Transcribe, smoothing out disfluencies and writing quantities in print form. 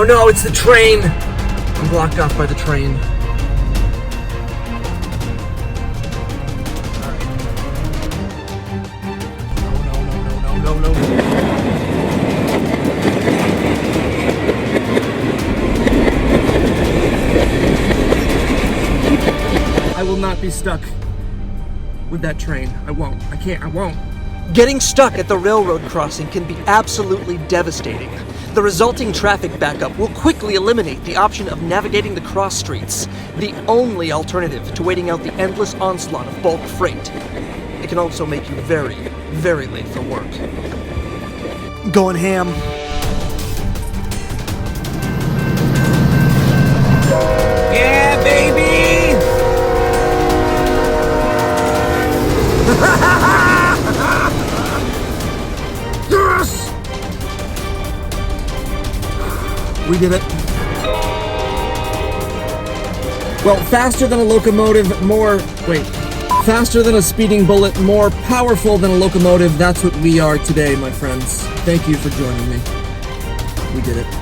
Oh no, it's the train! I'm blocked off by the train. No. I will not be stuck with that train. I won't. I can't. I won't. Getting stuck at the railroad crossing can be absolutely devastating. The resulting traffic backup will quickly eliminate the option of navigating the cross streets, the only alternative to waiting out the endless onslaught of bulk freight. It can also make you very, very late for work. Going ham. Yeah, baby! Yes! We did it. Well, faster than a locomotive, faster than a speeding bullet, more powerful than a locomotive. That's what we are today, my friends. Thank you for joining me. We did it.